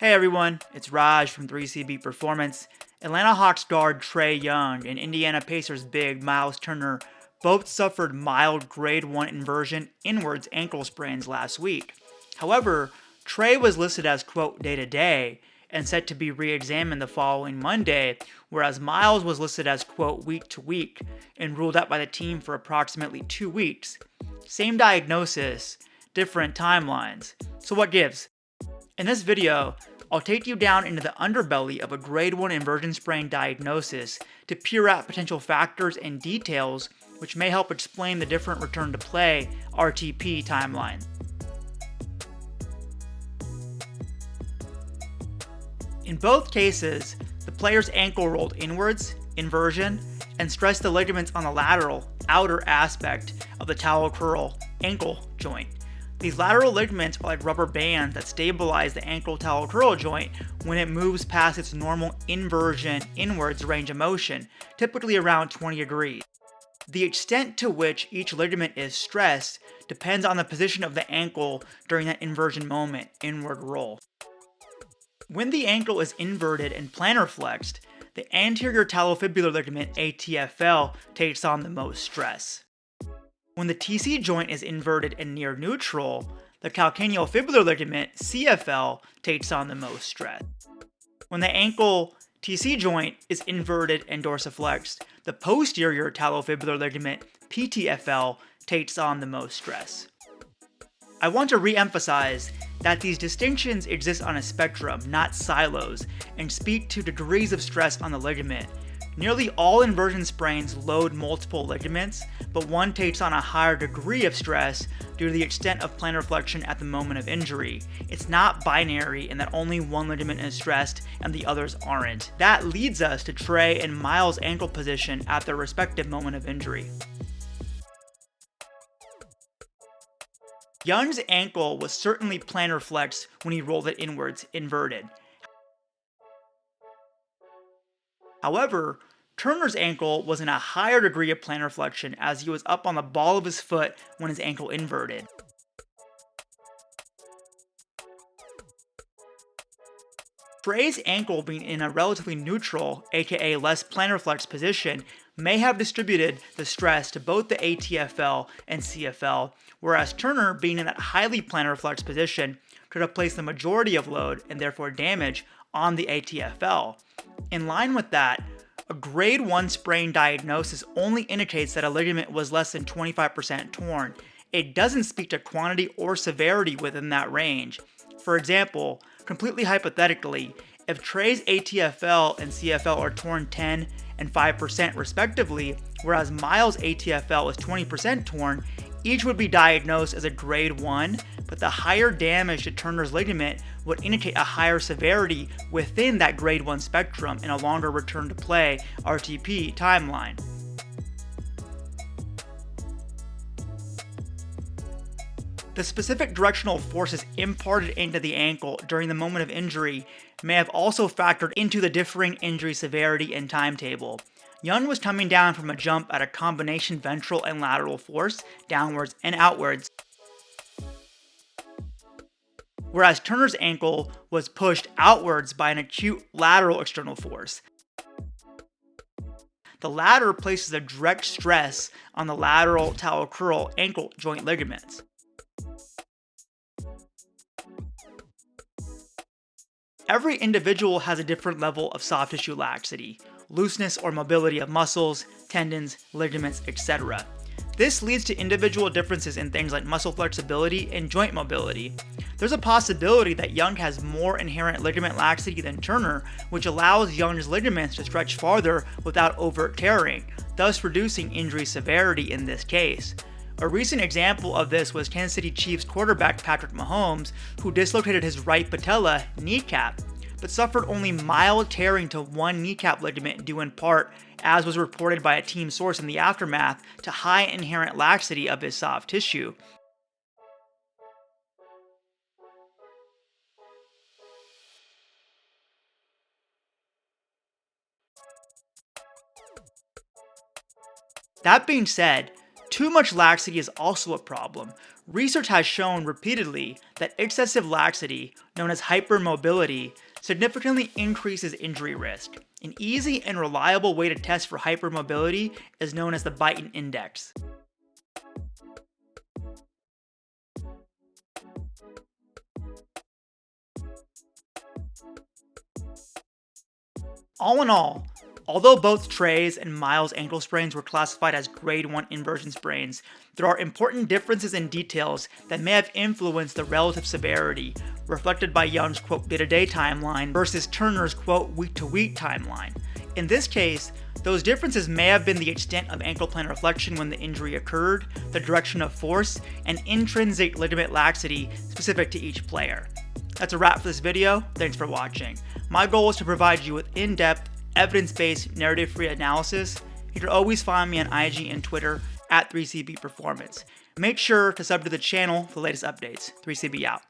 Hey everyone, it's Raj from 3CB Performance. Atlanta Hawks guard Trae Young and Indiana Pacers big Myles Turner both suffered mild grade 1 inversion inwards ankle sprains last week. However, Trae was listed as quote day-to-day and set to be re-examined the following Monday, whereas Myles was listed as quote week-to-week and ruled out by the team for approximately 2 weeks. Same diagnosis, different timelines. So what gives? In this video, I'll take you down into the underbelly of a grade 1 inversion sprain diagnosis to peer at potential factors and details which may help explain the different return to play RTP timeline. In both cases, the player's ankle rolled inwards, inversion, and stressed the ligaments on the lateral, outer aspect of the towel curl ankle joint. These lateral ligaments are like rubber bands that stabilize the ankle towel curl joint when it moves past its normal inversion inwards range of motion, typically around 20 degrees. The extent to which each ligament is stressed depends on the position of the ankle during that inversion moment, inward roll. When the ankle is inverted and plantar flexed, the anterior talofibular ligament ATFL takes on the most stress. When the TC joint is inverted and near neutral, the calcaneofibular ligament CFL takes on the most stress. When the ankle TC joint is inverted and dorsiflexed, the posterior talofibular ligament PTFL takes on the most stress. I want to re-emphasize that these distinctions exist on a spectrum, not silos, and speak to degrees of stress on the ligament. Nearly all inversion sprains load multiple ligaments, but one takes on a higher degree of stress due to the extent of plantar flexion at the moment of injury. It's not binary in that only one ligament is stressed and the others aren't. That leads us to Trae and Myles' ankle position at their respective moment of injury. Young's ankle was certainly plantar flexed when he rolled it inwards, inverted. However, Turner's ankle was in a higher degree of plantar flexion as he was up on the ball of his foot when his ankle inverted. Trae's ankle being in a relatively neutral, aka less plantar flexed position, may have distributed the stress to both the ATFL and CFL, whereas Turner being in that highly plantar flexed position could have placed the majority of load and therefore damage on the ATFL. In line with that, a grade 1 sprain diagnosis only indicates that a ligament was less than 25% torn. It doesn't speak to quantity or severity within that range. For example, completely hypothetically, if Trae's ATFL and CFL are torn 10 and 5% respectively, whereas Myles' ATFL is 20% torn, each would be diagnosed as a grade 1, but the higher damage to Turner's ligament would indicate a higher severity within that grade 1 spectrum in a longer return to play RTP timeline. The specific directional forces imparted into the ankle during the moment of injury may have also factored into the differing injury severity and timetable. Young was coming down from a jump at a combination ventral and lateral force, downwards and outwards, whereas Turner's ankle was pushed outwards by an acute lateral external force. The latter places a direct stress on the lateral towel curl ankle joint ligaments. Every individual has a different level of soft tissue laxity, looseness or mobility of muscles, tendons, ligaments, etc. This leads to individual differences in things like muscle flexibility and joint mobility. There's a possibility that Young has more inherent ligament laxity than Turner, which allows Young's ligaments to stretch farther without overt tearing, thus reducing injury severity in this case. A recent example of this was Kansas City Chiefs quarterback Patrick Mahomes, who dislocated his right patella kneecap, but suffered only mild tearing to one kneecap ligament due in part, as was reported by a team source in the aftermath, to high inherent laxity of his soft tissue. That being said, too much laxity is also a problem. Research has shown repeatedly that excessive laxity, known as hypermobility, significantly increases injury risk. An easy and reliable way to test for hypermobility is known as the Beighton Index. All in all, although both Trae's and Myles' ankle sprains were classified as grade 1 inversion sprains, there are important differences in details that may have influenced the relative severity, reflected by Young's quote day-to-day timeline versus Turner's quote week-to-week timeline. In this case, those differences may have been the extent of ankle plantar flexion when the injury occurred, the direction of force, and intrinsic ligament laxity specific to each player. That's a wrap for this video. Thanks for watching. My goal is to provide you with in-depth, evidence-based, narrative-free analysis. You can always find me on IG and Twitter at 3CB Performance. Make sure to sub to the channel for the latest updates. 3CB out.